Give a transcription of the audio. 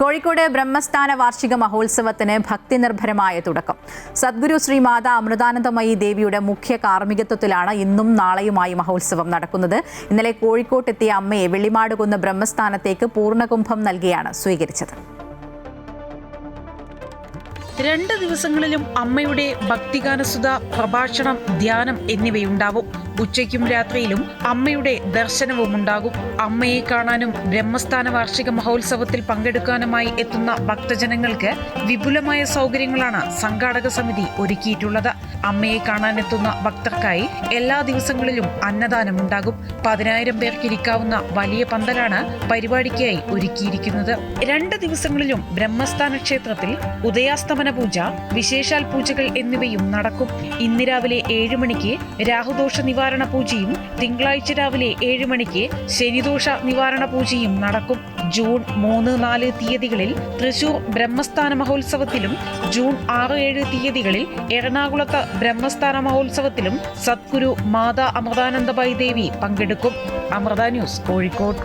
കോഴിക്കോട് ബ്രഹ്മസ്ഥാന വാർഷിക മഹോത്സവത്തിന് ഭക്തിനിർഭരമായ തുടക്കം. സദ്ഗുരു ശ്രീ മാതാ അമൃതാനന്ദമയി ദേവിയുടെ മുഖ്യ കാർമ്മികത്വത്തിലാണ് ഇന്നും നാളെയുമായി മഹോത്സവം നടക്കുന്നത്. ഇന്നലെ കോഴിക്കോട്ടെത്തിയ അമ്മയെ വെള്ളിമാടുകുന്ന് ബ്രഹ്മസ്ഥാനത്തേക്ക് പൂർണ്ണകുംഭം നൽകിയാണ് സ്വീകരിച്ചത്. 2 ദിവസങ്ങളിലും അമ്മയുടെ ഭക്തിഗാനസുധ, പ്രഭാഷണം, ധ്യാനം എന്നിവയുണ്ടാവും. ഉച്ചയ്ക്കും രാത്രിയിലും അമ്മയുടെ ദർശനവും ഉണ്ടാകും. അമ്മയെ കാണാനും ബ്രഹ്മസ്ഥാന വാർഷിക മഹോത്സവത്തിൽ പങ്കെടുക്കാനുമായി എത്തുന്ന ഭക്തജനങ്ങൾക്ക് വിപുലമായ സൗകര്യങ്ങളാണ് സംഘാടക സമിതി ഒരുക്കിയിട്ടുള്ളത്. അമ്മയെ കാണാനെത്തുന്ന ഭക്തർക്കായി എല്ലാ ദിവസങ്ങളിലും അന്നദാനം ഉണ്ടാകും. 10,000 പേർക്ക് ഇരിക്കാവുന്ന വലിയ പന്തലാണ് പരിപാടിക്കായി ഒരുക്കിയിരിക്കുന്നത്. 2 ദിവസങ്ങളിലും ബ്രഹ്മസ്ഥാന ക്ഷേത്രത്തിൽ ഉദയാസ്തമന പൂജ, വിശേഷാൽ പൂജകൾ എന്നിവയും നടക്കും. ഇന്ന് രാവിലെ 7 മണിക്ക് രാഹുദോഷ നിവാരണ പൂജയും തിങ്കളാഴ്ച രാവിലെ 7 മണിക്ക് ശനിദോഷ നിവാരണ പൂജയും നടക്കും. ജൂൺ 3, 4 തീയതികളിൽ തൃശൂർ ബ്രഹ്മസ്ഥാന മഹോത്സവത്തിലും ജൂൺ 6, 7 തീയതികളിൽ എറണാകുളത്ത് ബ്രഹ്മസ്ഥാന മഹോത്സവത്തിലും സദ്ഗുരു മാതാ അമൃതാനന്ദമയി ദേവി പങ്കെടുക്കും. അമൃത ന്യൂസ്, കോഴിക്കോട്.